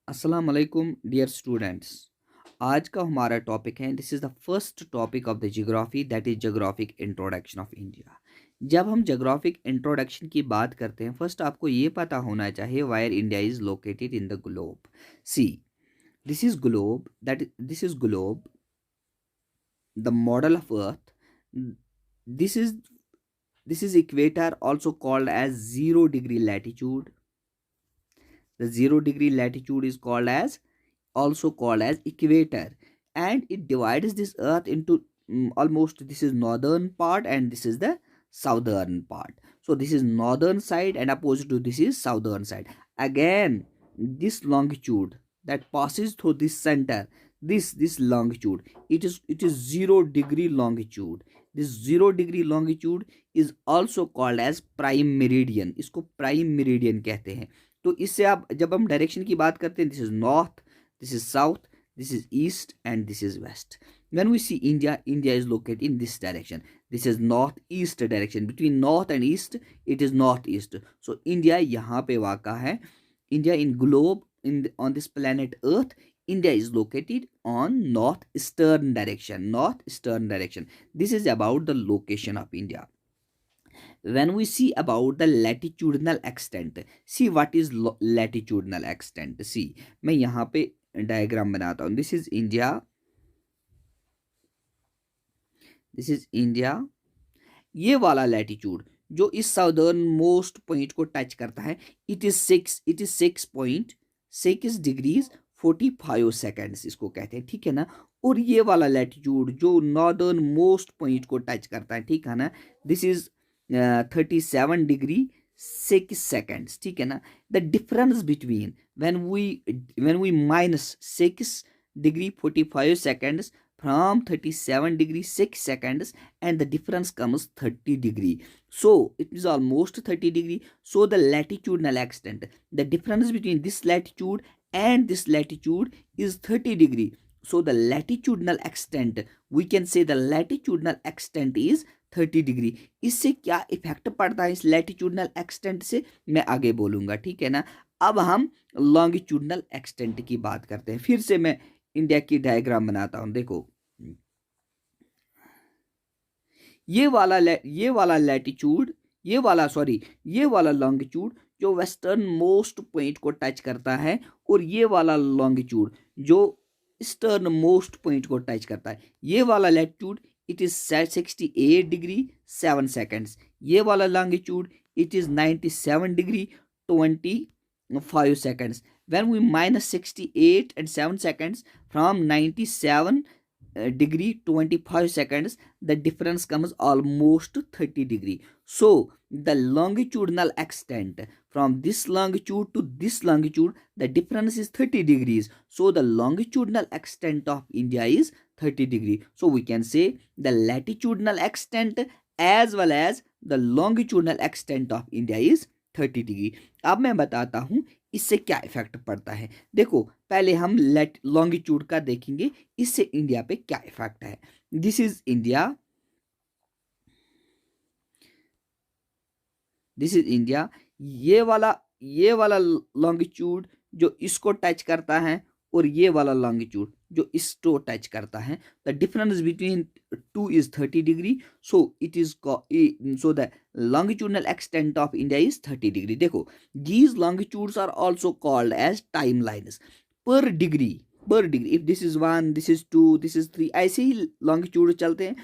अस्सलाम वालेकुम dear students. आज का हमारा टॉपिक है, this is the first topic of the geography, that is geographic introduction of India. जब हम ज्योग्राफिक इंट्रोडक्शन की बात करते हैं, फर्स्ट आपको ये पता होना चाहिए where India is located in the globe. See, this is globe, the model of earth. This is this is equator, also called as 0 degree latitude. The 0 degree latitude is also called as equator, and it divides this earth into almost, this is northern part and this is the southern part. So this is northern side and opposite to this is southern side. Again, this longitude that passes through this center, this longitude, it is 0 degree longitude. This 0 degree longitude is also called as prime meridian. इसको prime meridian कहते हैं। तो इससे आप जब हम direction की बात करते हैं, this is north, this is south, this is east and this is west. When we see India, India is located in this direction, this is north east direction, between north and east it is north east. So India यहाँ पे वाक़ा है। India in globe, in on this planet earth, India is located on north eastern direction, north eastern direction. This is about the location of India. When we see about the latitudinal extent, see what is latitudinal extent. See, मैं यहाँ पे diagram बनाता हूँ. This is India, this is India. ये वाला latitude जो इस southern most point को टच करता है, इट इज 6.6 डिग्रीज 45 सेकेंड्स इसको कहते हैं, ठीक है ना। और ये वाला लैटिट्यूड जो नॉर्दर्न मोस्ट पॉइंट को टच करता है, ठीक है ना, दिस इज 37 डिग्री 6 सेकेंड्स, ठीक है ना। The difference between when we minus 6 degree 45 seconds from 37 degree 6 seconds, and the difference comes 30 degree, so it is almost 30 degree. So the latitudinal extent, the difference between this latitude and this latitude is 30 degree. So the latitudinal extent, we can say the latitudinal extent is 30 degree. इससे क्या effect पड़ता है इस latitudinal extent से, मैं आगे बोलूंगा, ठीक है ना। अब हम लॉन्गिट्यूडनल एक्सटेंट की बात करते हैं। फिर से मैं इंडिया की डायग्राम बनाता हूं, देखो ये वाला लैटिट्यूड, ये वाला लॉन्गिट्यूड जो वेस्टर्न मोस्ट पॉइंट को टच करता है, और ये वाला लॉन्गिट्यूड जो ईस्टर्न मोस्ट पॉइंट को टच करता है, ये वाला latitude it is 68 degree 7 seconds. ये वाला longitude it is 97 degree 25 seconds. When we minus 68 and 7 seconds from 97 degree 25 seconds, the difference comes almost 30 degree. So the longitudinal extent from this longitude to this longitude, the difference is 30 degrees. So the longitudinal extent of India is 30 degree. So we can say the latitudinal extent as well as the longitudinal extent of India is 30 degree. अब मैं बताता हूँ इससे क्या effect पड़ता है। देखो पहले हम लॉन्गिट्यूड का देखेंगे, इससे इंडिया पे क्या इफेक्ट है। This is India, this is India. ये वाला लॉन्गिट्यूड जो इसको टच करता है, और ये वाला लॉन्गिट्यूड जो इसको टच करता है, the difference between two is 30 degree. So it is so the longitudinal extent of India is 30 degree. देखो these longitudes are also called as timelines. per degree if this is 1, this is 2, this is 3, ऐसे ही longitude चलते हैं।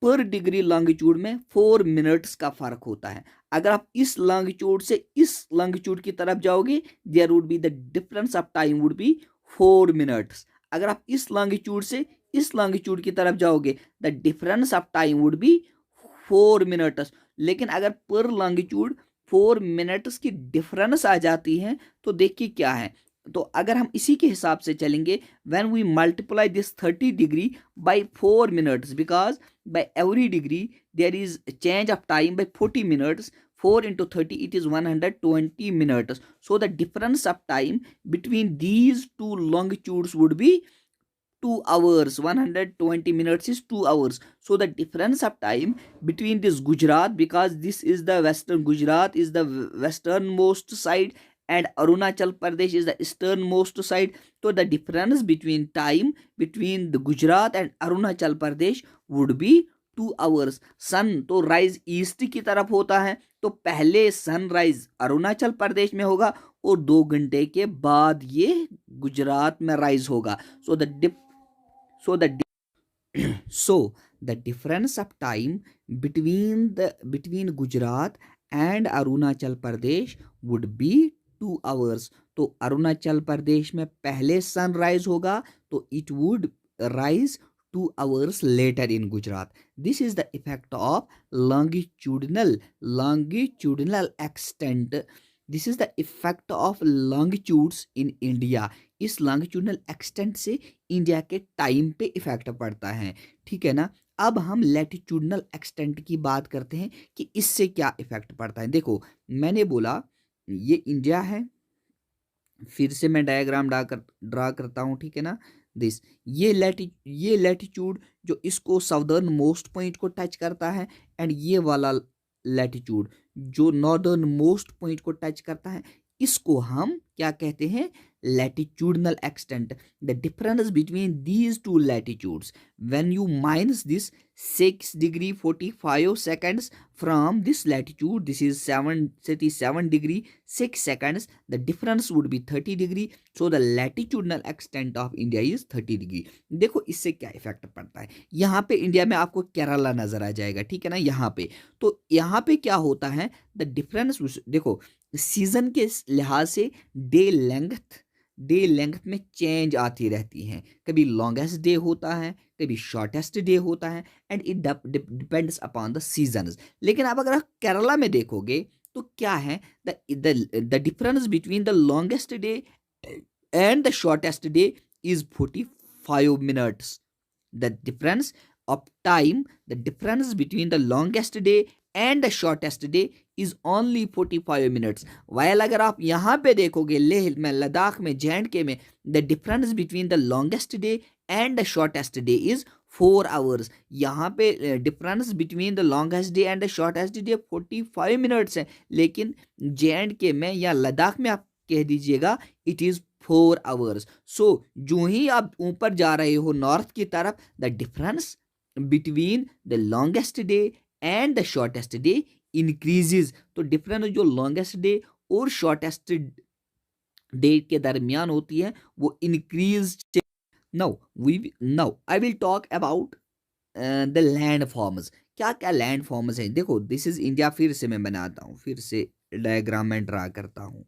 पर degree longitude में 4 minutes का फर्क होता है। अगर आप इस लॉन्गिट्यूड से इस लॉन्गिट्यूड की तरफ जाओगे, there would be the difference of time would be 4 minutes. अगर आप इस लॉन्गिट्यूड से इस लॉन्गिट्यूड की तरफ जाओगे, the difference of time would be 4 minutes. लेकिन अगर पर लॉन्गिट्यूड 4 मिनट्स की डिफरेंस आ जाती है, तो देखिए क्या है। तो अगर हम इसी के हिसाब से चलेंगे, when we multiply this 30 degree by 4 minutes, because by every degree there is a change of time by 40 minutes, 4 into 30 it is 120 minutes. So the difference of time between these two longitudes would be 2 hours. 120 minutes is 2 hours. So the difference of time between this Gujarat, because this is the western, Gujarat is the westernmost side, and Arunachal Pradesh is the easternmost side. So the difference between time between the Gujarat and Arunachal Pradesh would be 2 hours. सन तो rise east की तरफ होता है, तो पहले sunrise Arunachal Pradesh में होगा और 2 घंटे के बाद ये गुजरात में राइज होगा. So the so the difference of time between Gujarat and Arunachal Pradesh would be 2 hours. तो अरुणाचल प्रदेश में पहले सनराइज होगा तो it would rise 2 hours later in Gujarat. This is the effect of longitudinal extent. This is the effect of longitudes in India. इस longitudinal extent से India के time पे effect पड़ता है. ठीक है ना. अब हम लैटिट्यूडनल एक्सटेंट की बात करते हैं कि इससे क्या इफेक्ट पड़ता है. देखो मैंने बोला ये इंडिया है, फिर से मैं डायग्राम ड्रा करता हूँ. ठीक है ना. दिस ये लैटिट्यूड जो इसको साउदर्न मोस्ट पॉइंट को टच करता है, एंड ये वाला लैटिट्यूड जो नॉर्दर्न मोस्ट पॉइंट को टच करता है, इसको हम क्या कहते हैं, latitudinal extent. The difference between these two latitudes when you minus this 6 degree 45 seconds from this latitude, this is 37 degree 6 seconds, the difference would be 30 degree. So the latitudinal extent of India is 30 degree. देखो इससे क्या effect पड़ता है. यहाँ पे India में आपको केरला नजर आ जाएगा. ठीक है ना. यहाँ पे तो यहाँ पे क्या होता है, द डिफरेंस देखो सीजन के लिहाज से डे लेंथ में चेंज आती रहती हैं. कभी लॉन्गेस्ट डे होता है, कभी शॉर्टेस्ट डे होता है, and it depends upon the seasons. लेकिन अब अगर आप केरला में देखोगे तो क्या है, the difference between the longest day and the shortest day is 45 minutes. The difference of time, the difference between the longest day and the shortest day is only 45 minutes. While अगर आप यहाँ पे देखोगे लेह में, लद्दाख में, जे में, the difference between the longest day and the shortest day is 4 hours. यहाँ पे difference between the longest day and the shortest day 45 minutes है, लेकिन जे में या लद्दाख में आप कह दीजिएगा इट इज 4 hours. सो जो ही आप ऊपर जा रहे हो नॉर्थ की तरफ, the difference between the longest day and the shortest day increases. तो डिफरेंस जो लॉन्गेस्ट डे और शॉर्टेस्ट डे के दरमियान होती है वो increase. Now I will talk about the land forms. क्या क्या लैंड फॉर्म्स हैं. देखो दिस इज इंडिया. फिर से मैं बनाता हूँ, फिर से डायग्राम में ड्रा करता हूँ.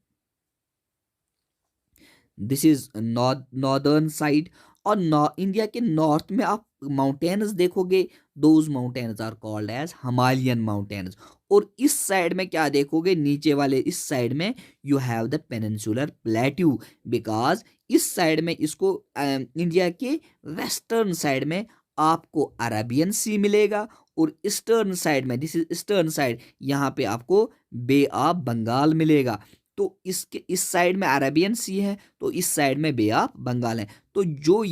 दिस इज नॉर्दर्न साइड, और इंडिया के नॉर्थ में आप माउंटेन्स देखोगे, those mountains are called as Himalayan mountains. और इस साइड में क्या देखोगे, नीचे वाले इस साइड में you have the peninsular plateau, because इस साइड में इसको इंडिया के वेस्टर्न साइड में आपको अरेबियन सी मिलेगा, और ईस्टर्न साइड में, दिस इज ईस्टर्न साइड, यहाँ पे आपको बे ऑफ बंगाल मिलेगा. तो इसके इस साइड में अरेबियन सी है, तो इस साइड में बे ऑफ बंगाल है. तो जो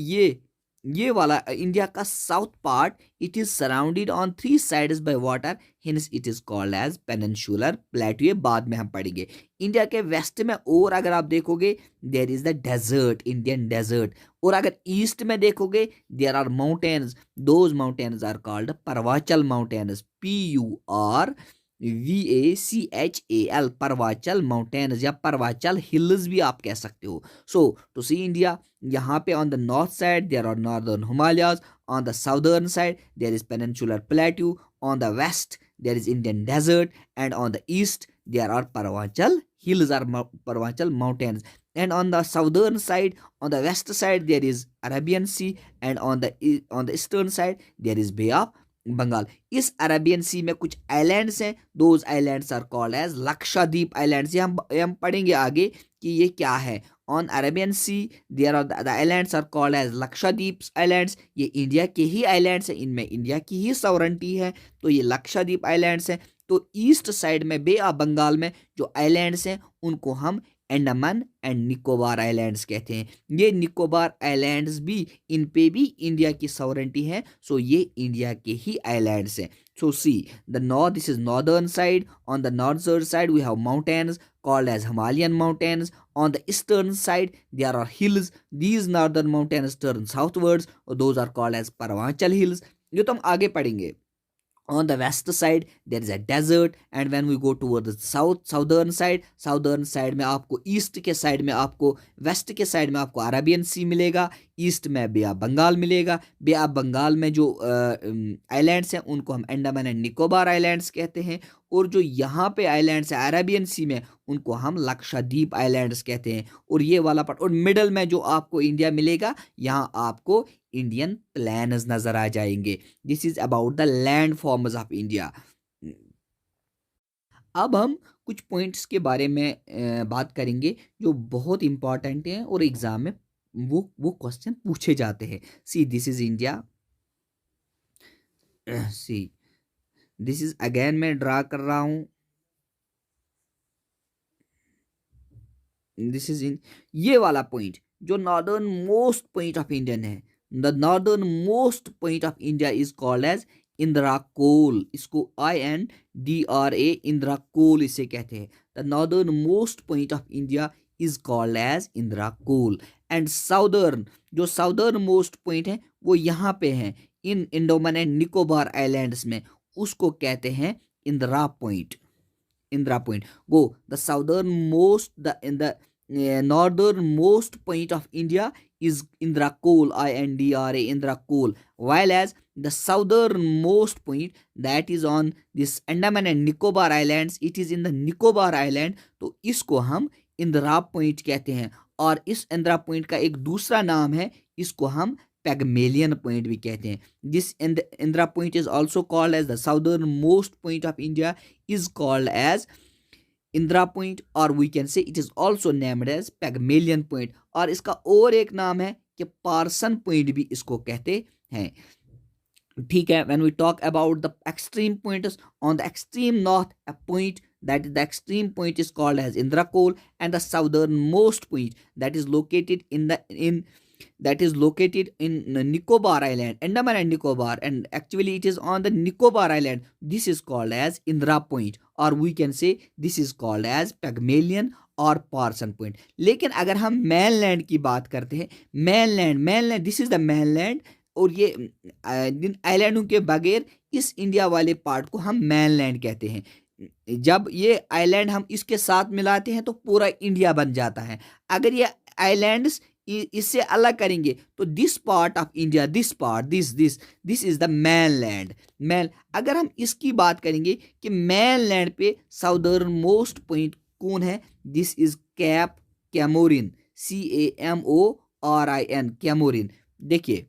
ये वाला इंडिया का south part, it is surrounded on 3 sides by water, hence it is called as peninsular plateau. ये बाद में हम पढ़ेंगे. इंडिया के वेस्ट में और अगर आप देखोगे there is the desert, Indian desert. और अगर ईस्ट में देखोगे there are mountains, those mountains are called Purvachal mountains, PURVACHAL, Purvachal mountains या परवाचल हिल्स भी आप कह सकते हो. सो टू सी इंडिया, यहाँ पे on the north side there are northern Himalayas, on the southern side there is peninsular plateau, on the west there is Indian desert, and on the east there are Purvachal hills or Parvachal mountains. And on the southern side, on the west side there is Arabian Sea, and on the eastern side there is Bay of Bengal. इस Arabian sea में कुछ islands हैं, those islands are called as Lakshadweep islands. ये हम पढ़ेंगे आगे कि ये क्या है. On Arabian sea there are the islands are called as Lakshadweep islands. ये इंडिया के ही आइलैंड्स हैं, इनमें इंडिया की ही सॉवरेंटी है, तो ये लक्षद्वीप आइलैंड्स हैं. तो ईस्ट साइड में बे ऑफ बंगाल में जो आइलैंड्स हैं उनको हम अंडमान एंड निकोबार आइलैंड्स कहते हैं। ये निकोबार आइलैंड्स भी, इन पे भी इंडिया की सॉवरेंटी है, सो ये इंडिया के ही आइलैंड्स हैं। So see, the north, this is northern side. On the northern side, we have mountains called as Himalayan mountains. On the eastern side, there are hills. These northern mountains turn southwards. Those are called as Parvanchal hills. जो तुम आगे पढ़ेंगे। On the west side there is a desert, and when we go toward the southern side में आपको, east के side में आपको, waste के साइड में आपको अरेबियन सी मिलेगा, ईस्ट में बे ऑफ बंगाल मिलेगा। बे ऑफ बंगाल में जो आइलैंड्स हैं उनको हम अंडमान एंड निकोबार आइलैंड्स कहते हैं, और जो यहाँ पे आइलैंड्स है अरेबियन सी में उनको हम लक्षद्वीप आइलैंड्स कहते हैं। और ये वाला पार्ट, और मिडल में जो आपको इंडिया मिलेगा, यहाँ आपको इंडियन प्लेन्स नजर आ जाएंगे। This is about the land forms of India. अब हम कुछ पॉइंट्स के बारे में बात करेंगे जो बहुत इंपॉर्टेंट हैं और एग्जाम में वो क्वेश्चन पूछे जाते हैं। See this is India, see this is, again मैं ड्रा कर रहा हूं, दिस इज इन, ये वाला पॉइंट जो northern most point of Indian है, the northern most point of India is called as Indira Col. इसको INDRA इंदिरा कोल इसे कहते हैं। The northern most point of India is called as Indira Col. And southern, जो साउदर्न मोस्ट पॉइंट है वो यहाँ पे है in Andaman and Nicobar islands में, उसको कहते हैं Indira point. Indira point, go the southern most, the in the northern most point of India is Indira Kool, INDRA Indira Kool, while as the southernmost point that is on this Andaman and Nicobar Islands, it is in the Nicobar Island, तो इसको हम Indira point कहते हैं। और इस Indira point का एक दूसरा नाम है, इसको हम पैगमेलियन पॉइंट भी कहते हैं। This Indira point is also called as the southern most point of India is called as Indira point, और we can say it is also named as Pygmalion point. और इसका और एक नाम है कि पार्सन पॉइंट भी इसको कहते हैं। ठीक है, when we talk about the extreme points, on the extreme north a point that is the extreme point is called as Indira Kool, and the southernmost point that is located in Nicobar Island, Andaman and Nicobar, and actually it is on the Nicobar Island. This is called as Indira Point, or we can say this is called as Pygmalion और Parson point. लेकिन अगर हम mainland की बात करते हैं, mainland this is the mainland, और ये इन आइलैंडों के बगैर इस इंडिया वाले पार्ट को हम mainland कहते हैं। जब ये आइलैंड हम इसके साथ मिलाते हैं तो पूरा इंडिया बन जाता है। अगर ये आइलैंड्स इससे अलग करेंगे तो this part of India, this is the mainland। अगर हम इसकी बात करेंगे कि mainland पे साउदर्न मोस्ट पॉइंट कौन है, this is cape Comorin, CAMORIN, Comorin. देखिए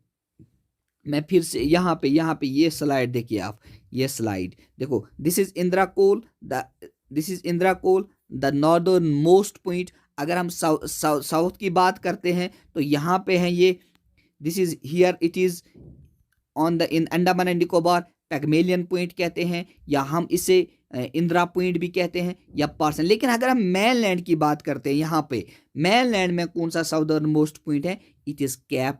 मैं फिर से यहाँ पे ये स्लाइड देखिए आप, ये स्लाइड देखो, this is Indira Col, the northern most point. अगर हम साउथ की बात करते हैं तो यहाँ पे है ये, this is here, it is on the in Andaman and Nicobar, Pygmalion point कहते हैं, या हम इसे इंदिरा पॉइंट भी कहते हैं, या पार्सन। लेकिन अगर हम mainland की बात करते हैं, यहाँ पे mainland में कौन सा साउदर्न मोस्ट पॉइंट है, इट इज कैप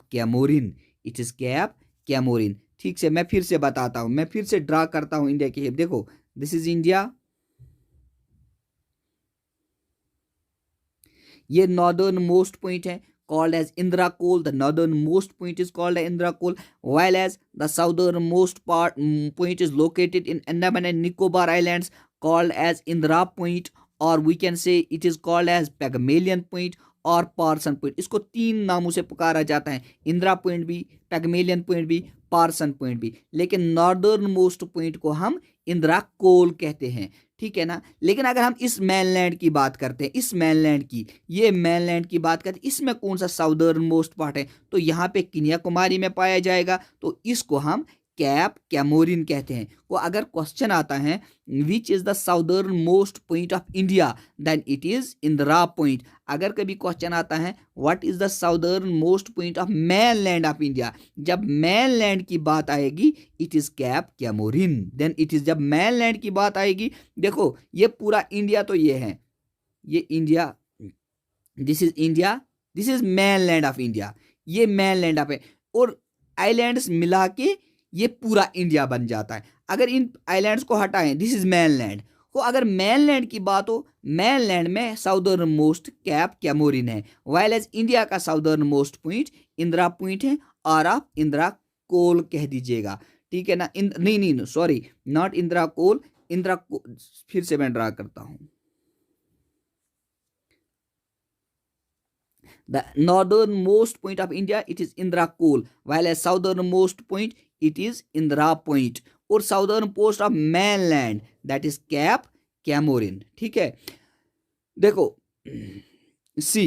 कैमोरिन। ठीक से मैं फिर से बताता हूं, मैं फिर से ड्रा करता हूं इंडिया की शेप। देखो दिस इज इंडिया, ये नॉर्दर्न मोस्ट पॉइंट है called as Indira Kool. The northernmost point is called Indira Kool, while as the southernmost point is located in Andaman and Nicobar Islands called as Indira Point, or we can say it is called as Pygmalion Point और Parson point. इसको 3 नामों से पुकारा जाता है, Indira point भी, पैगमेलियन point भी, person point भी। लेकिन नॉर्दर्न मोस्ट पॉइंट को हम इंदिरा कोल कहते हैं। ठीक है ना। लेकिन अगर हम इस mainland की बात करते हैं, इस mainland की, ये mainland की बात करते हैं, इसमें कौन सा साउदर्न मोस्ट पार्ट है, तो यहाँ पे कन्याकुमारी में पाया जाएगा, तो इसको हम कैप कैमोरिन कहते हैं। को अगर क्वेश्चन आता है which is the southern most point of India, then it is Indira point. अगर कभी क्वेश्चन आता है what is the southern most point of mainland of India, जब mainland की बात आएगी it is cape Comorin. Then it is, जब mainland की बात आएगी, देखो ये पूरा इंडिया तो ये है, ये India, this is India, this is main land of India, ये मेन लैंड ऑफ है, और आइलैंड्स मिला के ये पूरा इंडिया बन जाता है। अगर इन आइलैंड्स को हटाएं, दिस इज मेन लैंड। तो अगर मेन लैंड की बात हो, मेन लैंड में साउदर्न मोस्ट कैप कैमोरिन है, वाइल एज इंडिया का southern most point Indira point है, और आप इंदिरा कोल कह दीजिएगा, ठीक है ना। नहीं नहीं सॉरी, नॉट इंदिरा कोल, इंदिरा फिर से मैं ड्रा करता हूं। The northernmost point of India, it is Indira Kool, while as southernmost point, it is Indira Point, और southern post of mainland, that is Cap Camorin, ठीक है। देखो सी,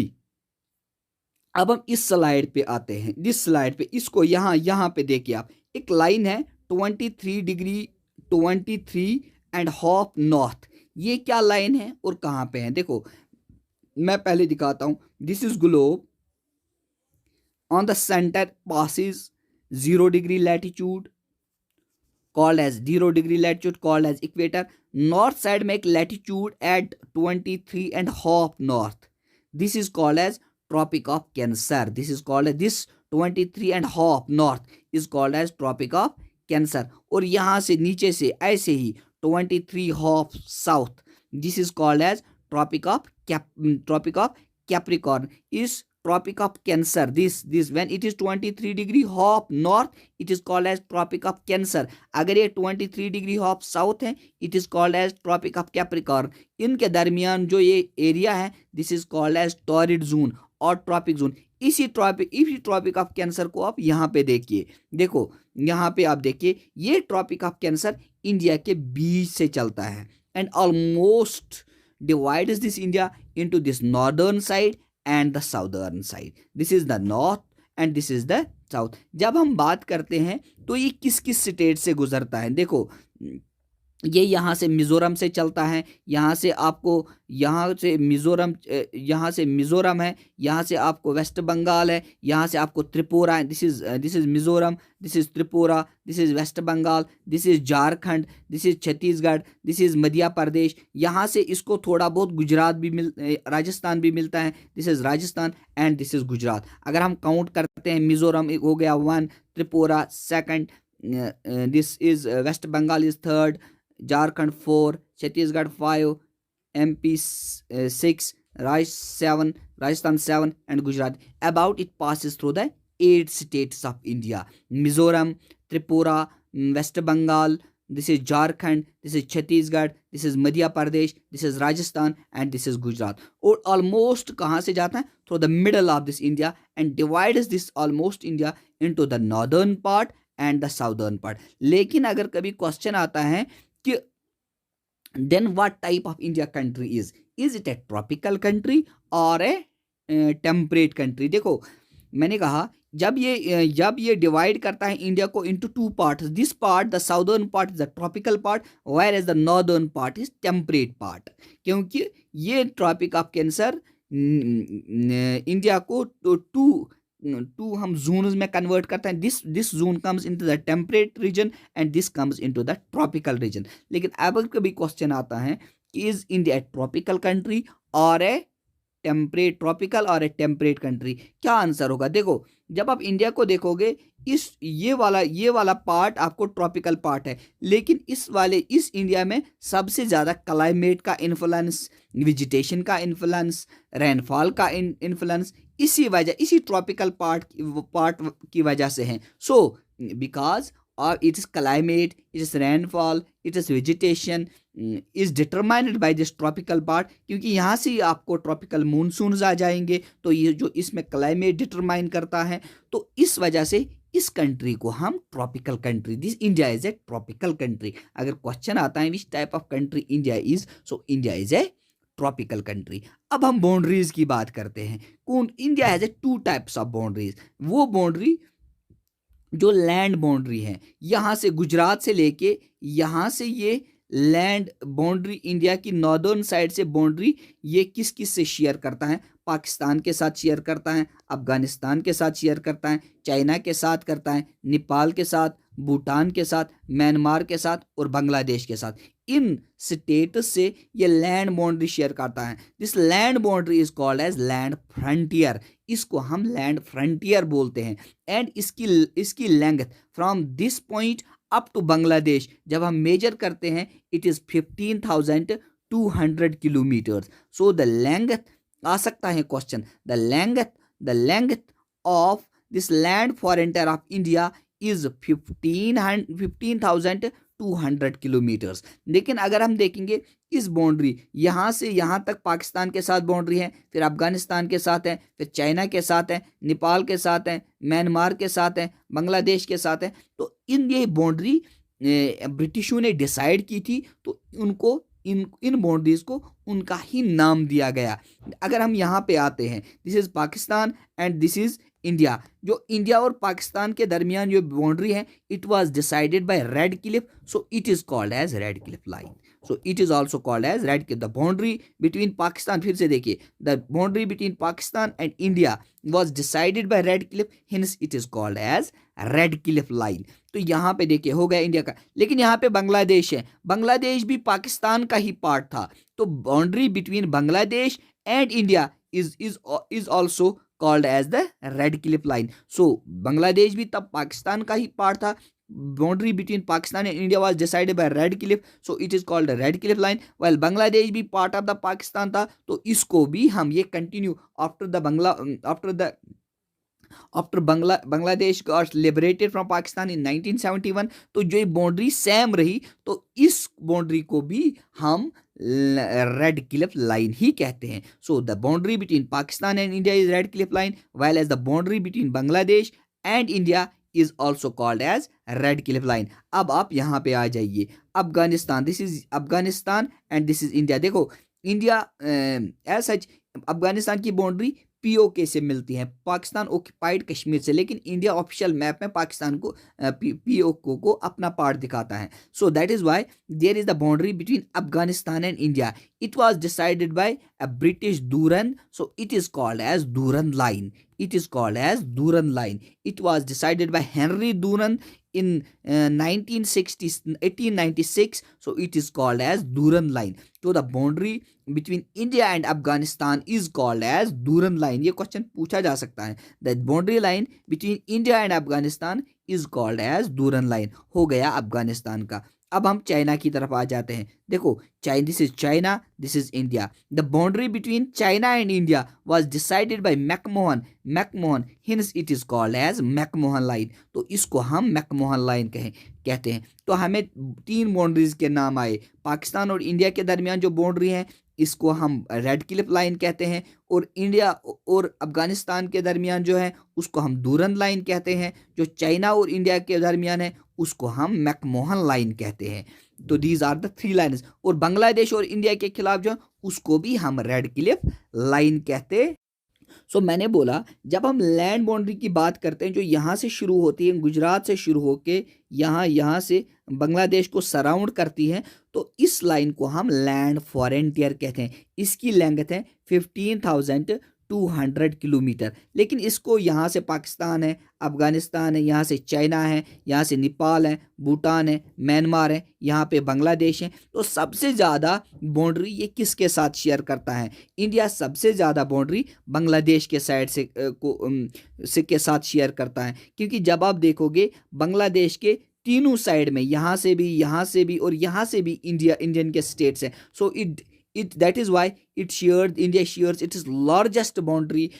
अब हम इस स्लाइड पे आते हैं, जिस स्लाइड पे इसको यहाँ पे देखिए आप, एक लाइन है 23 डिग्री 23.5 नॉर्थ, ये क्या लाइन है और कहाँ पे है? देखो मैं पहले दिखाता हूं। This is globe, on the centre passes 0 degree latitude called as 0 degree latitude called as equator. North side में एक latitude at 23.5 north, this is called as Tropic of Cancer. This is called as, this 23.5 north is called as Tropic of Cancer. और यहां से नीचे से ऐसे ही 23.5 south, this is called as tropic of Capricorn is tropic of Cancer. This when it is 23 degree half north, it is called as tropic of Cancer. अगर ये 23 degree half south है, it is called as tropic of Capricorn. इनके दरमियान जो ये area है, this is called as torrid zone और tropic zone. इसी ट्रॉपिक ऑफ कैंसर को आप यहाँ पे देखिए, देखो यहाँ पे आप देखिए, ये ट्रॉपिक ऑफ कैंसर इंडिया के बीच से चलता है and almost divides this India into this northern side and the southern side. This is the north and this is the south. जब हम बात करते हैं तो ये किस किस स्टेट से गुजरता है, देखो ये यहाँ से मिजोरम से चलता है, यहाँ से आपको यहाँ से मिजोरम है, यहाँ से आपको वेस्ट बंगाल है, यहाँ से आपको त्रिपुरा है। This is Mizoram, this is Tripura, this is West Bengal, this is Jharkhand, this is Chhattisgarh, this is Madhya Pradesh. यहाँ से इसको थोड़ा बहुत गुजरात भी राजस्थान भी मिलता है, this is Rajasthan and this is Gujarat. अगर हम काउंट करते हैं, मिजोरम हो गया 1, Tripura 2, this is West Bengal is 3rd, Jharkhand 4, Chhattisgarh 5, MP 6, Rajasthan 7 and Gujarat. About it passes through the 8 states of India. Mizoram, Tripura, West Bengal, this is Jharkhand, this is Chhattisgarh, this is Madhya Pradesh, this is Rajasthan and this is Gujarat. और almost कहाँ से जाता है? Through the middle of this India and divides this almost India into the northern part and the southern part. लेकिन अगर कभी question आता है कि then what type of India country is it a tropical country or a temperate country? देखो मैंने कहा जब ये डिवाइड करता है इंडिया को into 2 parts, this part the southern part is the tropical part where as the northern part is temperate part, क्योंकि ये ट्रॉपिक ऑफ कैंसर इंडिया को टू हम जोन्स में कन्वर्ट करते हैं। This zone comes into the temperate region and this comes into the tropical region. लेकिन अब कभी क्वेश्चन आता है कि is India a tropical country और ए टेम्परेट, ट्रॉपिकल और ए टेम्परेट कंट्री? क्या आंसर होगा? देखो जब आप इंडिया को देखोगे, ये वाला पार्ट आपको ट्रॉपिकल पार्ट है, लेकिन इस इंडिया में सबसे ज़्यादा क्लाइमेट का इन्फ्लुएंस, वेजिटेशन का इन्फ्लुएंस, रेनफॉल का इन्फ्लुएंस इसी ट्रॉपिकल पार्ट की वजह से है। So because it is climate, it is rainfall, it is vegetation is determined by this tropical part, क्योंकि यहाँ से ही आपको ट्रॉपिकल मानसून्स आ जाएंगे, तो ये जो इसमें क्लाइमेट डिटरमाइन करता है, तो इस वजह से इस कंट्री को हम tropical country, this India is a tropical country. अगर क्वेश्चन आता है which type of country India is, so India is a tropical country. अब हम बाउंड्रीज की बात करते हैं। India has a 2 types of boundaries. वो बाउंड्री जो लैंड बाउंड्री है, यहाँ से गुजरात से लेके यहाँ से ये लैंड बाउंड्री इंडिया की नॉर्दर्न साइड से बाउंड्री ये किस किस से शेयर करता है? पाकिस्तान के साथ शेयर करता है, अफगानिस्तान के साथ शेयर करता है, चाइना के साथ करता है, नेपाल के साथ, भूटान के साथ, म्यांमार के साथ और बांग्लादेश के साथ। इन स्टेट से ये लैंड बाउंड्री शेयर करता है। This land boundary is called as land frontier. इसको हम लैंड फ्रंटियर बोलते हैं। एंड इसकी length from this point up to Bangladesh जब हम मेजर करते हैं, it is 15,200 kilometres. So the length, आ सकता है question, the length of this land frontier of India is 15,200 kilometres. लेकिन अगर हम देखेंगे इस बाउंड्री यहाँ से यहाँ तक पाकिस्तान के साथ बाउंड्री है, फिर अफगानिस्तान के साथ है, फिर चाइना के साथ है, नेपाल के साथ है, म्यांमार के साथ है, बांग्लादेश के साथ है। तो ये बाउंड्री ब्रिटिशों ने डिसाइड की थी, तो उनको इन बाउंड्रीज को उनका ही नाम दिया गया। अगर हम यहाँ पे आते हैं, this is Pakistan and this is India. जो इंडिया और पाकिस्तान के दरमियान जो बाउंड्री है, it was decided by Radcliffe, so it is called as Radcliffe line. So it is also called as Radcliffe. The boundary between Pakistan, फिर से देखिए, the boundary between Pakistan and India was decided by Radcliffe, hence it is called as Radcliffe line. तो यहाँ पे देखिए हो गया India का, लेकिन यहाँ पे बांग्लादेश है, बांग्लादेश भी पाकिस्तान का ही पार्ट था। तो boundary between Bangladesh and India is also called as the Radcliffe line. So Bangladesh भी तब पाकिस्तान का ही पार्ट था। Boundary between Pakistan and India was decided by Radcliffe, so it is called Radcliffe line. Well Bangladesh भी part of the Pakistan था, तो इसको भी हम ये continue after Bangladesh got liberated from Pakistan in 1971। तो जो बाउंड्री सेम रही, तो इस बाउंड्री को भी हम रेड क्लिफ लाइन ही कहते हैं। So the boundary between Pakistan and India is Radcliffe line, while as the boundary between Bangladesh and India is also called as Radcliffe line. अब आप यहाँ पे आ जाइए, Afghanistan, this is Afghanistan and this is India. देखो इंडिया एज सच, अफगानिस्तान की boundary PoK से मिलती है, पाकिस्तान ऑक्युपाइड कश्मीर से, लेकिन इंडिया ऑफिशियल मैप में पाकिस्तान को पीओके को अपना पार्ट दिखाता है। So that is why there is the boundary between Afghanistan and India. It was decided by a British Durand, so it is called as Durand line. It is called as Duran line. It was decided by Henry Duran in 1896, so it is called as Duran line. So the boundary between India and Afghanistan is called as Duran line. ये question पूछा जा सकता है। The boundary line between India and Afghanistan is called as Duran line। हो गया अफगानिस्तान का। अब हम चाइना की तरफ आ जाते हैं। देखो this is China, this is India. The boundary between China and India was decided by McMahon, hence it is called as McMahon line. तो इसको हम मैकमोहन लाइन कहते हैं। तो हमें 3 बाउंड्रीज के नाम आए। पाकिस्तान और इंडिया के दरमियान जो बाउंड्री है, इसको हम रेड क्लिफ लाइन कहते हैं, और इंडिया और अफगानिस्तान के दरमियान जो है उसको हम दूरन लाइन कहते हैं। जो चाइना और इंडिया के दरमियान है उसको हम मैकमोहन लाइन कहते हैं। तो दीज आर द 3 लाइन्स। और बांग्लादेश और इंडिया के खिलाफ जो उसको भी हम रेड क्लिफ लाइन कहते हैं। सो मैंने बोला जब हम लैंड बाउंड्री की बात करते हैं, जो यहाँ से शुरू होती है, गुजरात से शुरू होके यहाँ से बांग्लादेश को सराउंड करती है, तो इस लाइन को हम लैंड फॉरेंटियर कहते हैं। इसकी लेंथ है 15,200 किलोमीटर। लेकिन इसको यहाँ से पाकिस्तान है, अफगानिस्तान है, यहाँ से चाइना है, यहाँ से नेपाल है, भूटान है, म्यांमार है, यहाँ पे बांग्लादेश है। तो सबसे ज़्यादा बाउंड्री ये किसके साथ शेयर करता है? इंडिया सबसे ज़्यादा बाउंड्री बांग्लादेश के साइड से के साथ शेयर करता है। क्योंकि जब आप देखोगे बांग्लादेश के तीनों साइड में, यहाँ से भी और यहाँ से भी इंडियन के स्टेट्स हैं। सो that is why India shares its longest boundary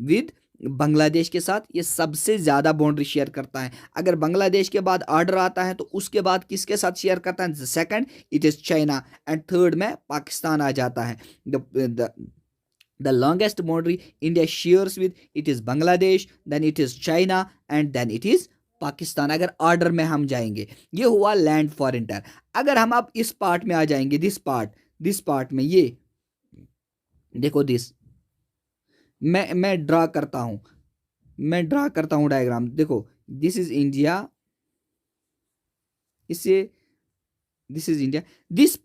with Bangladesh के साथ। ये सबसे ज़्यादा बाउंड्री शेयर करता है। अगर बांग्लादेश के बाद ऑर्डर आता है तो उसके बाद किसके साथ शेयर करता है? Second it is China, and third में पाकिस्तान आ जाता है। The longest boundary India shares with it is Bangladesh, then it is China, and then it is Pakistan. अगर ऑर्डर में हम जाएंगे, ये हुआ लैंड फॉरेंटर। अगर हम अब इस पार्ट में आ जाएंगे, दिस पार्ट में, ये देखो दिस, मैं ड्रा करता हूं डायग्राम। देखो this is India, this is India, this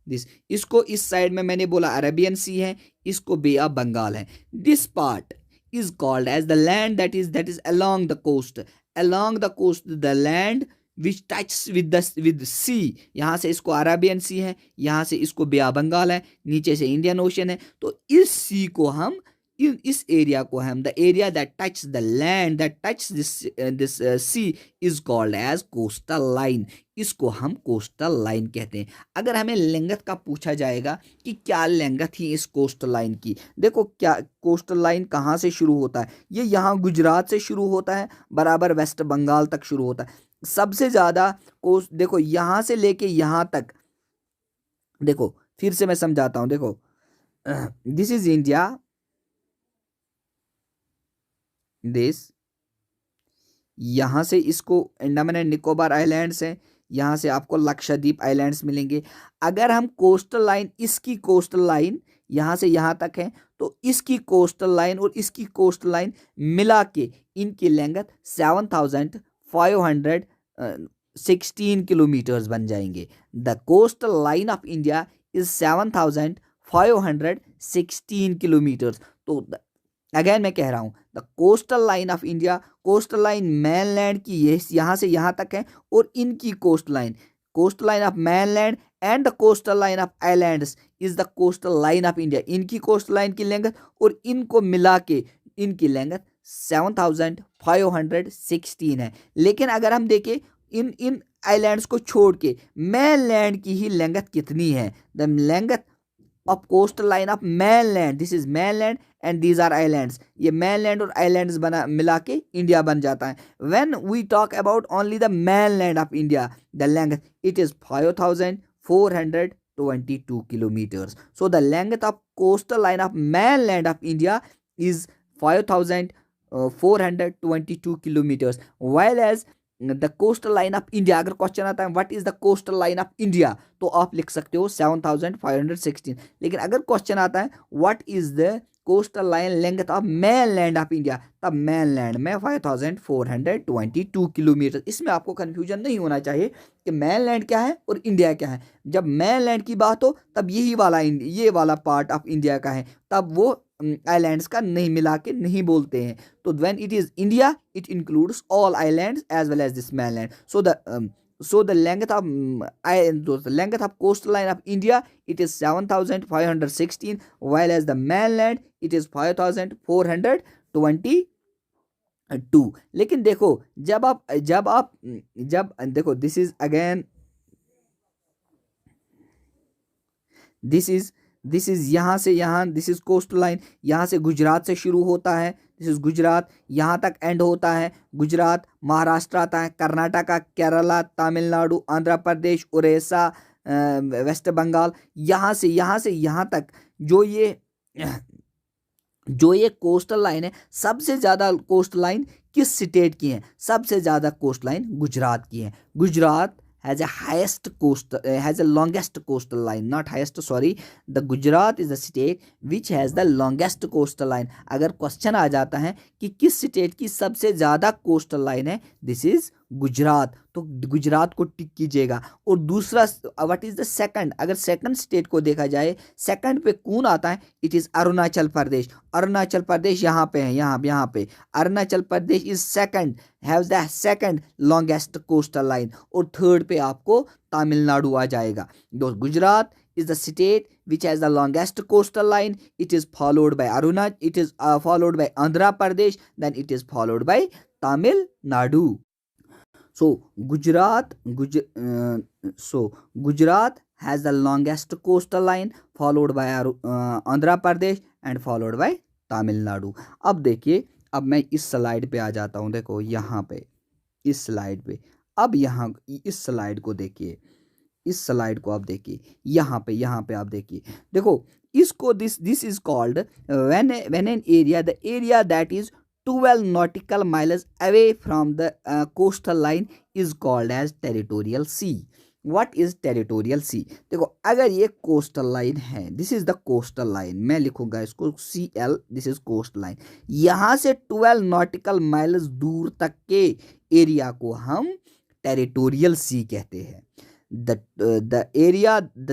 this, इसको इस साइड में मैंने बोला अरेबियन सी है, इसको बे ऑफ बंगाल है. This part is called as the land that is along the coast, the land which touches with sea. यहाँ से इसको अरेबियन सी है, यहाँ से इसको बे ऑफ बंगाल है, नीचे से इंडियन ओशन है. तो इस सी को हम इस एरिया को हम the area that touch the land that touch this sea is called as coastal line. इसको हम कोस्टल लाइन कहते हैं. अगर हमें लेंगथ का पूछा जाएगा कि क्या लेंगथ ही इस कोस्टल लाइन की, देखो क्या कोस्टल लाइन कहाँ से शुरू होता है, ये यहाँ गुजरात से शुरू होता है, बराबर वेस्ट बंगाल तक शुरू होता है. सबसे ज़्यादा कोस्ट देखो यहाँ से लेके यहाँ तक, देखो फिर से मैं समझाता हूँ. देखो दिस इज इंडिया, देश, यहाँ से इसको अंडमान एंड निकोबार आइलैंड्स हैं, यहाँ से आपको लक्षद्वीप आइलैंड्स मिलेंगे. अगर हम कोस्टल लाइन, इसकी कोस्टल लाइन यहाँ से यहाँ तक है, तो इसकी कोस्टल लाइन और इसकी कोस्टल लाइन मिला के इनकी लेंथ 7516 किलोमीटर्स बन जाएंगे. The coastal line of India is 7516 kilometres. तो अगेन मैं कह रहा हूँ, the coastal line of India, coastal line mainland की ये यहाँ से यहाँ तक है, और इनकी coastal line of mainland and the coastal line of islands is the coastal line of India. इनकी कोस्टल लाइन की लेंथ और इनको मिला के इनकी लेंथ 7516 है. लेकिन अगर हम देखें इन आइलैंड्स को छोड़ के मैनलैंड की ही लेंथ कितनी है, the length of coastal line of mainland, this is mainland and these are islands. ये मैनलैंड और आइलैंड्स बना मिला के इंडिया बन जाता है. When we talk about only the mainland of India, the length it is 5422 kilometers. So the length of coastal line of mainland of India is 5422 kilometers, while as the coastal line of India, अगर question आता है what is the coastal line of India, तो आप लिख सकते हो 7516. लेकिन अगर क्वेश्चन आता है what is the coastal line length of mainland of India, तब मैनलैंड में 5422 किलोमीटर. इसमें आपको कंफ्यूजन नहीं होना चाहिए कि मैनलैंड क्या है और इंडिया क्या है. जब मैनलैंड की बात हो तब ये वाला पार्ट ऑफ इंडिया का है, तब वो आइलैंड्स का नहीं मिला के नहीं बोलते हैं. तो when it is India it includes all islands as well as this mainland. So the length of coastal line of India it is 7516, while as the mainland it is 5422. लेकिन देखो जब देखो this is again this is यहाँ से यहाँ, this is coastal line, यहाँ से गुजरात से शुरू होता है, दिस इज गुजरात, यहाँ तक एंड होता है. गुजरात, महाराष्ट्र आता है, कर्नाटका, केरला, तमिलनाडु, आंध्र प्रदेश, उड़ीसा, वेस्ट बंगाल, यहाँ से यहाँ तक जो ये कोस्टल लाइन है, सबसे ज़्यादा कोस्टल लाइन किस स्टेट की है, सबसे ज़्यादा कोस्ट लाइन गुजरात की है. Gujarat has a longest coastal line, not highest, sorry, the Gujarat is the state which has the longest coastal line. अगर क्वेश्चन आ जाता है कि किस स्टेट की सबसे ज़्यादा कोस्टल लाइन है, दिस इज गुजरात, तो गुजरात को टिक कीजिएगा. और दूसरा व्हाट इज द सेकंड, अगर सेकंड स्टेट को देखा जाए, सेकंड पे कौन आता है, इट इज़ अरुणाचल प्रदेश. अरुणाचल प्रदेश यहाँ पे है, यहाँ पे Arunachal Pradesh is second, have the second longest coastal line. और थर्ड पे आपको तमिलनाडु आ जाएगा. Gujarat is the state which has the longest coastal line. It is followed by followed by Andhra Pradesh, then it is followed by Tamil Nadu. So Gujarat has the longest coastal line, followed by Andhra Pradesh and followed by Tamil Nadu. अब देखिए, अब मैं इस slide पे आ जाता हूँ. देखो यहाँ पे इस स्लाइड पे, अब यहाँ इस स्लाइड को देखिए, इस स्लाइड को आप देखिए, यहाँ पे आप देखिए. देखो इसको this is called when an area, the area that is 12 nautical miles away from the coastal line is called as territorial sea. What is territorial sea? देखो अगर ये कोस्टल लाइन है, this is the coastal line, मैं लिखूंगा इसको CL, this is coast line. यहाँ से 12 nautical miles दूर तक के एरिया को हम टेरिटोरियल सी कहते हैं. the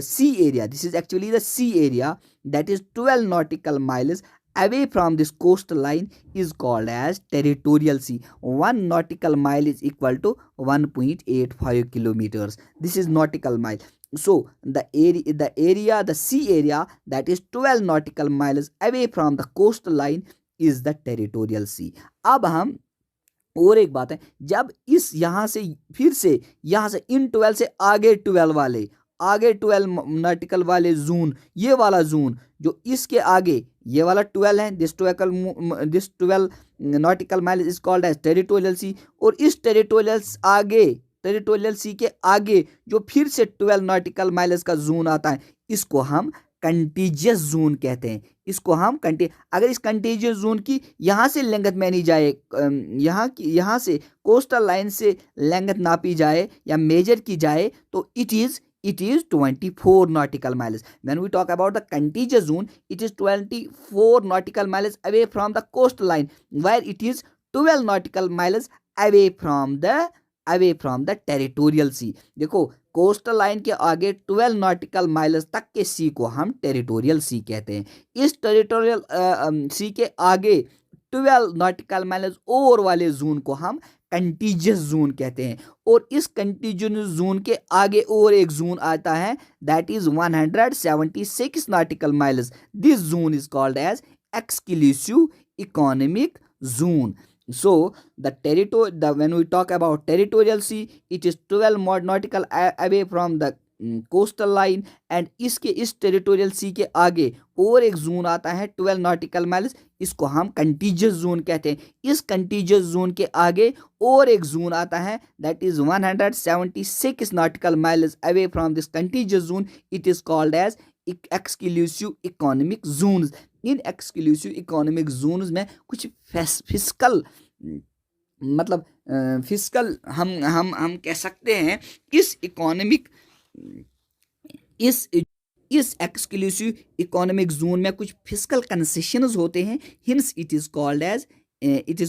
sea area, this is actually the sea area, that is 12 nautical miles away from this coastline is called as territorial sea. 1 nautical mile is equal to 1.85 kilometers. This is nautical mile. So the sea area that is 12 nautical miles away from the coastline is the territorial sea. अब हम और एक बात है, जब इस यहां से फिर से यहां से इन 12 से आगे 12 नाटिकल वाले जोन, ये वाला जोन जो इसके आगे ये वाला 12 है, this 12 nautical mile is called as territorial sea, और इस टेरिटोरियल सी के आगे जो फिर से 12 नॉटिकल माइल्स का जोन आता है, इसको हम कंटीजियस जोन कहते हैं। इसको हम अगर इस कंटीजियस जोन की यहाँ से लेंथ मैनी जाए, यहाँ से कोस्टल लाइन से लेंथ नापी जाए या मेजर की जाए, तो it is 24 nautical miles. When we talk about the contiguous zone, it is 24 nautical miles away from the coastline, where it is 12 nautical miles away from the territorial sea. देखो coastal line के आगे 12 nautical miles तक के सी को हम territorial सी कहते हैं। इस टेरिटोरियल सी के आगे 12 नॉटिकल माइल्स और वाले जोन को हम कंटीजियस जोन कहते हैं, और इस कंटीजियस जोन के आगे और एक जोन आता है, that is 176 nautical miles. This zone is called as exclusive economic zone. So when we talk about territorial sea, it is 12 nautical away from the coastal line, and इस territorial सी के आगे और एक जोन आता है 12 nautical miles, इसको हम contiguous zone कहते हैं. इस कंटीजियस जोन के आगे और एक जोन आता है, that is 176 nautical miles away from this contiguous zone. It is called as exclusive economic zones. इन एक्सक्लूसिव इकोनॉमिक जोन्स में कुछ फिस्कल फिस्कल हम कह सकते हैं, इस एक्सक्लूसिव इकोनॉमिक जोन में कुछ फिस्कल कंसेशंस होते हैं. Hence it is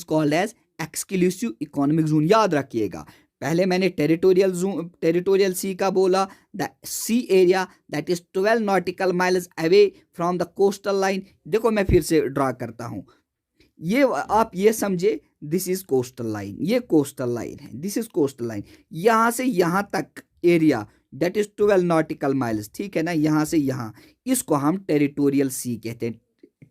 called as exclusive economic zone. याद रखिएगा, पहले मैंने टेरिटोरियल सी का बोला, the sea area that is 12 nautical miles away from the coastal line. देखो मैं फिर से ड्रा करता हूं, ये आप ये समझे, दिस इज कोस्टल लाइन, ये कोस्टल लाइन है, दिस इज कोस्टल लाइन. यहां से यहां तक area that is 12 nautical miles, ठीक है ना, यहां से यहां, इसको हम टेरिटोरियल सी कहते हैं.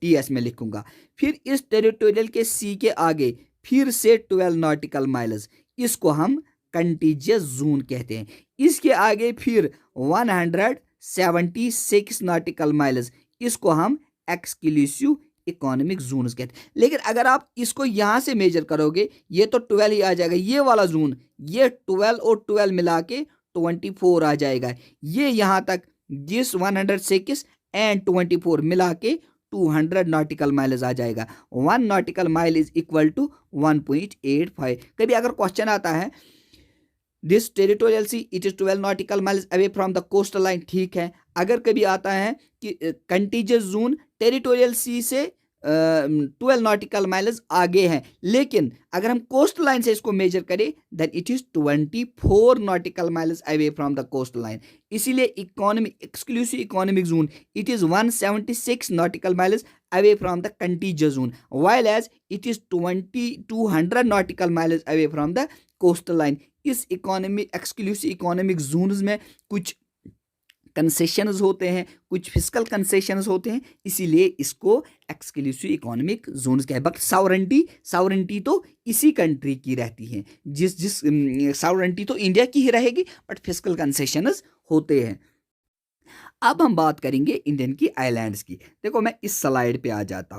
टीएस में लिखूंगा. फिर इस टेरिटोरियल के सी के आगे फिर से 12 नॉटिकल माइल्स, इसको हम कंटीजियस जोन कहते हैं. इसके आगे फिर 176 नॉटिकल माइल्स, इसको हम एक्सक्लूसिव इकोनॉमिक जोन कहते हैं. लेकिन अगर आप इसको यहां से मेजर करोगे, ये तो 12 ही आ जाएगा, ये वाला जोन, ये 12 और 12 मिला के 24 आ जाएगा. ये यहां तक जिस 106 एंड 24 मिला के 200 नॉटिकल माइल्स आ जाएगा. 1 nautical mile is equal to 1.85. कभी अगर क्वेश्चन आता है, this territorial sea it is 12 nautical miles away from the coastal line, ठीक है. अगर कभी आता है कि कंटीजियस जोन टेरिटोरियल सी से 12 नॉटिकल माइल्स आगे हैं, लेकिन अगर हम कोस्ट लाइन से इसको मेजर करें, then it is 24 nautical miles away from the coast line. इसीलिए exclusive economic zone it is 176 nautical miles away from the contiguous zone, while as it is 200 nautical miles away from the coastal line. इस exclusive economic zones में कुछ concessions होते हैं, कुछ fiscal concessions होते हैं, इसीलिए इसको एक्सक्लूसिव इकोनॉमिक जोन्स कहते हैं. बट सावरेंटी तो इसी कंट्री की रहती है, जिस सावरेंटी तो इंडिया की ही रहेगी, बट फिस्कल कंसेशंस होते हैं. अब हम बात करेंगे इंडियन की आइलैंड्स की. देखो मैं इस स्लाइड पे आ जाता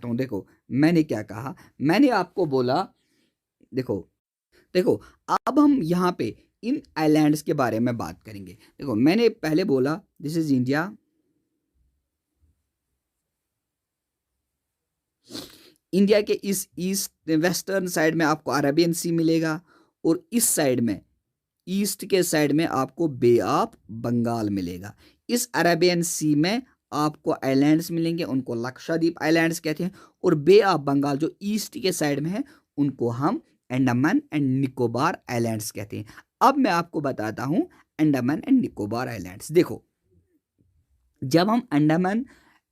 हूँ, देखो मैंने क्या कहा, मैंने आपको बोला, देखो अब हम यहाँ पे इन आइलैंड्स के बारे में बात करेंगे. देखो मैंने पहले बोला दिस इज इंडिया, इंडिया के इस ईस्ट वेस्टर्न साइड में आपको अरेबियन सी मिलेगा, और इस साइड में ईस्ट के साइड में आपको बे ऑफ बंगाल मिलेगा. इस अरेबियन सी में आपको आइलैंड्स मिलेंगे, उनको लक्षद्वीप आइलैंड्स कहते हैं, और बे ऑफ बंगाल जो ईस्ट के साइड में है, उनको हम अंडमान एंड निकोबार आइलैंड्स कहते हैं। अब मैं आपको बताता हूँ अंडमान एंड निकोबार आइलैंड्स। देखो, जब हम अंडमान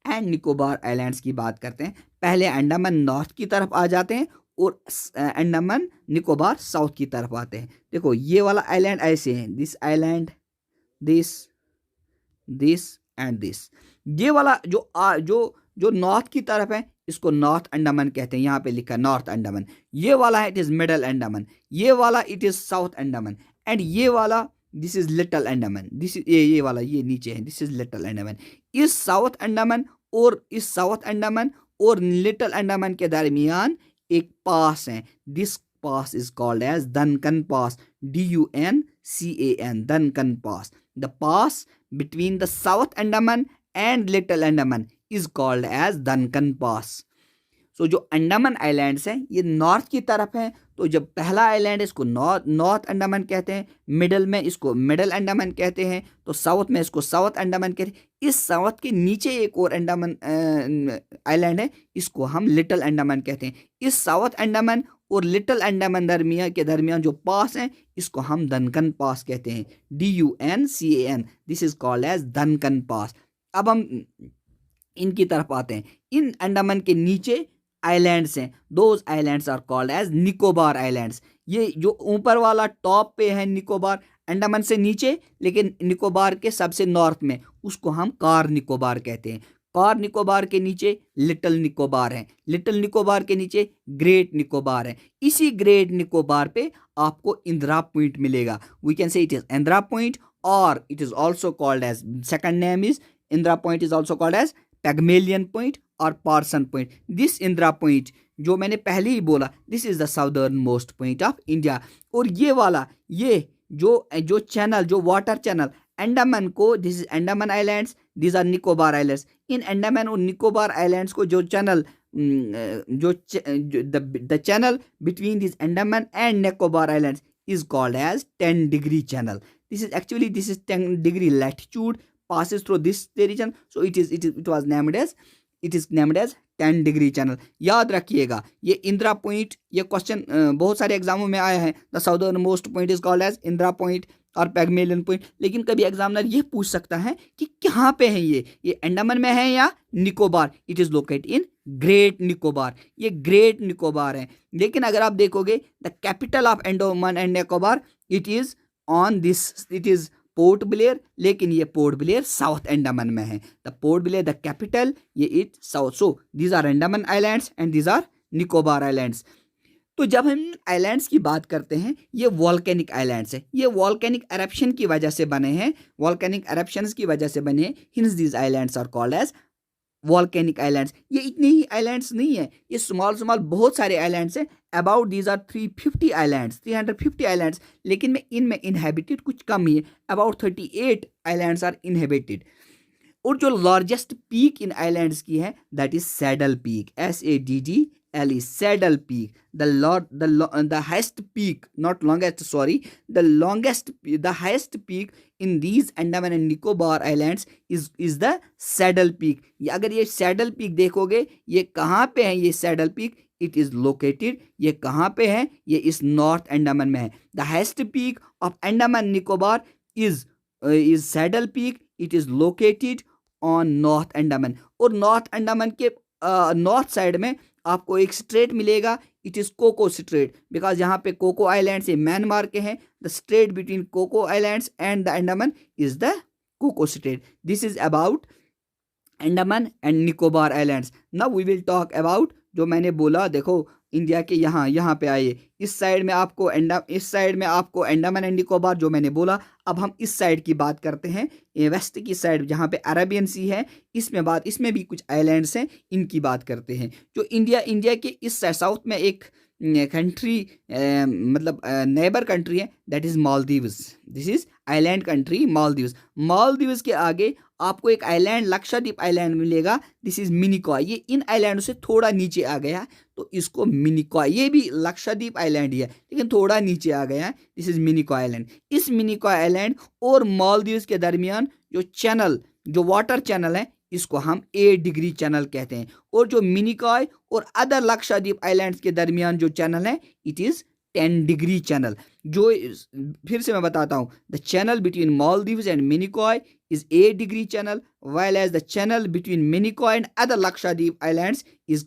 एंड निकोबार आइलैंड्स की बात करते हैं, पहले अंडमान नॉर्थ की तरफ आ जाते हैं और अंडमान निकोबार साउथ की तरफ आते हैं। देखो ये वाला आइलैंड ऐसे हैं, this island, this, this and this. ये वाला जो नॉर्थ की तरफ है इसको नॉर्थ अंडमान कहते हैं, यहाँ पे लिखा नॉर्थ अंडमान। ये वाला है इट इज मिडल अंडमान, ये वाला it is south Andaman, and ये वाला this is little Andaman. This ये वाला ये नीचे है, दिस इज लिटिल अंडमान। इस साउथ अंडमान और लिटिल अंडमान के दरमियान एक पास है, this pass is called as Duncan pass, DUNCAN, Duncan pass. The pass between the South Andaman and Little Andaman is called as Duncan Pass. सो जो अंडमान आइलैंड्स हैं ये north की तरफ हैं, तो जब पहला आइलैंड इसको नॉर्थ अंडमान कहते हैं, मिडल में इसको मिडल अंडमान कहते हैं, तो साउथ में इसको साउथ अंडमान कहते हैं। इस साउथ के नीचे एक और अंडमान आइलैंड है, इसको हम लिटिल अंडमान कहते हैं। इस साउथ अंडमान और लिटिल अंडमान के दरमियान जो पास है इसको हम दनकन पास कहते हैं, DUNCAN। This is called as Duncan pass. अब हम इनकी तरफ आते हैं। इन अंडमान के नीचे आइलैंड्स हैं, those islands are called as Nicobar islands. ये जो ऊपर वाला टॉप पे है निकोबार, अंडमान से नीचे लेकिन निकोबार के सबसे नॉर्थ में, उसको हम कार निकोबार कहते हैं। कार निकोबार के नीचे लिटिल निकोबार है, लिटिल निकोबार के नीचे ग्रेट निकोबार है। इसी ग्रेट निकोबार पे आपको इंदिरा पॉइंट मिलेगा। We can say it is Indira point, और it is also called as, second name is Indira point, is also called as Pygmalion point और Parson point. This Indira point जो मैंने पहले ही बोला, this is the southern most point of India. और ये वाला ये जो चैनल, जो वाटर चैनल अंडमान को, this is Andaman islands, this are Nicobar islands. इन अंडमान और निकोबार आइलैंड्स को जो channel, the channel between this Andaman and Nicobar islands is called as 10-degree channel. This is 10-degree latitude passes through this region, so it was named as 10-degree channel. याद रखिएगा ये Indira point, ये question बहुत सारे एग्जामों में आया है। The southern most point is called as Indira point और पैगमेलियन पॉइंट। लेकिन कभी एग्जामिनर ये पूछ सकता है कि कहाँ पे है ये अंडमान में है या Nicobar. It is located in Great Nicobar, ये ग्रेट निकोबार है। लेकिन अगर आप देखोगे the capital of Andaman and Nicobar it is on this, it is Port Blair, लेकिन ये पोर्ट ब्लेयर साउथ अंडमान में है। The Port Blair the capital, ये it south. So these are Andaman islands and these are Nicobar islands. तो जब हम आइलैंड्स की बात करते हैं, ये वॉल्केनिक आइलैंड्स है, ये वॉल्केनिक एरप्शन की वजह से बने हैं, वॉल्केनिक एरप्शंस की वजह से बने हैं। Hence these islands are called as volcanic islands. ये इतने ही आइलैंड्स नहीं है, ये स्मॉल बहुत सारे आइलैंड्स हैं। About these are 350 islands, 350 islands, लेकिन में इनमें इनहेबिटेड कुछ कम ही है। About 38 islands are inhabited. और जो लार्जेस्ट पीक इन आइलैंड्स की है that is saddle peak, SADDLE, saddle peak. the highest peak, not longest, sorry, the highest peak in these Andaman and Nicobar Islands is the Saddle Peak. ये अगर ये saddle peak देखोगे, ये कहाँ पे है ये saddle peak, it is located, ये कहाँ पे है, ये इस नॉर्थ अंडमान में है। The highest peak of Andaman Nicobar is saddle peak, it is located on north Andaman. और नॉर्थ अंडमान के नॉर्थ साइड में आपको एक स्ट्रेट मिलेगा, it is Coco strait, because यहाँ पे कोको आइलैंड्स ये म्यांमार के हैं। The strait between Coco islands and the Andaman is the Coco strait. This is about Andaman and Nicobar islands. Now we will talk about, जो मैंने बोला देखो इंडिया के यहाँ पे आइए, इस साइड में आपको अंडमान एंड निकोबार जो मैंने बोला। अब हम इस साइड की बात करते हैं, ये वेस्ट की साइड जहाँ पे अरेबियन सी है, इसमें भी कुछ आइलैंड्स हैं, इनकी बात करते हैं। जो इंडिया के इस साउथ में एक कंट्री, मतलब नेबर कंट्री है, that is Maldives. This is island country Maldives. Maldives के आगे आपको एक आइलैंड लक्षद्वीप आइलैंड मिलेगा, दिस इज मिनिकॉय। ये इन आइलैंडों से थोड़ा नीचे आ गया, तो इसको मिनिकॉय, ये भी लक्षद्वीप आइलैंड ही है लेकिन थोड़ा नीचे आ गया है, दिस इज मिनिकॉय आइलैंड। इस मिनिकॉय आइलैंड और मालदीव्स के दरमियान जो वाटर चैनल है, इसको हम 8-degree चैनल कहते हैं। और जो मिनिकॉय और अदर लक्षद्वीप आइलैंड्स के दरमियान जो चैनल है, इट इज 10 डिग्री चैनल, जो फिर से मैं बताता हूँ, the channel between Maldives and Minicoy is 8 degree channel, while as the channel between Minicoy and other Lakshadweep islands is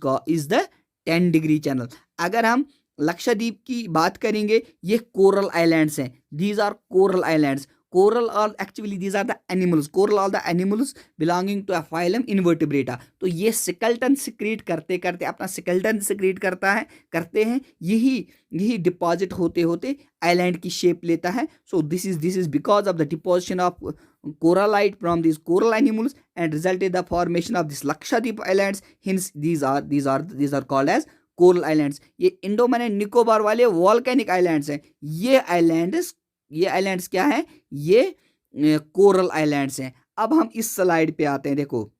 the 10 degree channel. अगर हम लक्षद्वीप की बात करेंगे, ये कोरल आइलैंड्स हैं, these are coral islands. Coral are actually these are the animals, coral are the animals belonging to a phylum invertebrata. तो ये skeleton secrete करते करते अपना स्केलेटन सिक्रीट करते हैं, यही डिपॉजिट होते होते आइलैंड की शेप लेता है. So this is because of the deposition of corallite from these coral animals and resulted the formation of this Lakshadweep islands. Hence these are called as coral islands. ये इंडोमान and Nicobar वाले volcanic islands हैं. ये islands क्या हैं? ये coral islands हैं. अब हम इस स्लाइड पे आते हैं. देखो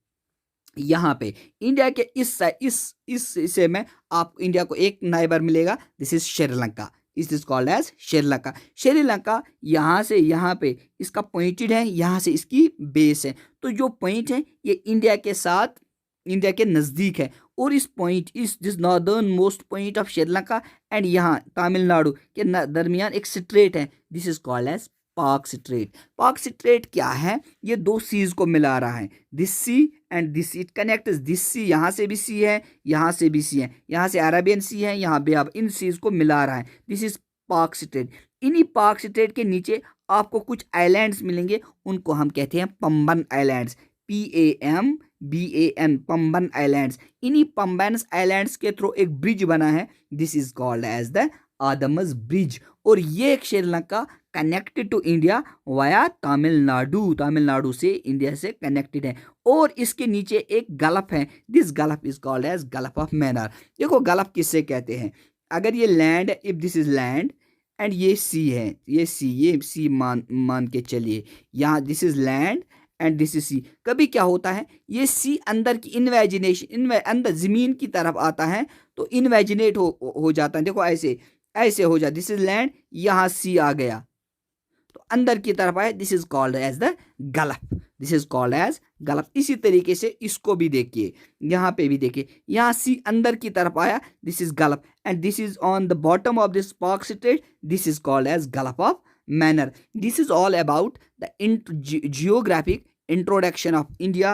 यहाँ पे इंडिया के इस हिस्से में आप इंडिया को एक नाइबर मिलेगा. This is Sri Lanka. Is called as Sri Lanka. Sri Lanka यहाँ से यहाँ पे इसका पॉइंटेड है, यहाँ से इसकी बेस है. तो जो पॉइंट है ये इंडिया के नज़दीक है. और इस point this northern most point of Sri Lanka and यहाँ तमिलनाडु के दरमियान एक स्ट्रेट है. This is called as Palk strait. Palk strait क्या है? ये दो सीज को मिला रहा है. This sea and this, it connect this sea. यहाँ से भी सी है, यहाँ से भी सी है, यहाँ से अरेबियन सी है, यहाँ बे अब इन सीज को मिला रहा है. दिस इज पाक स्ट्रेट. इन्हीं पाक स्ट्रेट के नीचे आपको कुछ आइलैंड्स मिलेंगे, उनको हम कहते हैं Pamban islands. PAMBAN, Pamban islands. इन्हीं पंबन आइलैंड्स के थ्रू एक ब्रिज बना है. This is called as the Adam's bridge. और ये Sri Lanka connected to India via Tamil Nadu से इंडिया से कनेक्टेड है. और इसके नीचे एक गल्फ है. This gulf is called as gulf of Mannar. देखो गल्फ किससे कहते हैं? अगर ये land, if this is land and ये सी है, ये सी मान के चलिए. यहाँ this is land and this is sea. कभी क्या होता है, ये सी अंदर की अंदर जमीन की तरफ आता है तो इनवेजिनेट हो जाता है. देखो ऐसे हो जाता. दिस इज लैंड, यहाँ सी आ गया तो अंदर की तरफ आए. This is called as the gulf. This is called as gulf. इसी तरीके से इसको भी देखिए, यहाँ पे भी देखिए, यहाँ सी अंदर की तरफ आया. This is gulf and this is on the bottom of this Palk strait. This is called as gulf of Mannar. This is all about the geographic introduction of India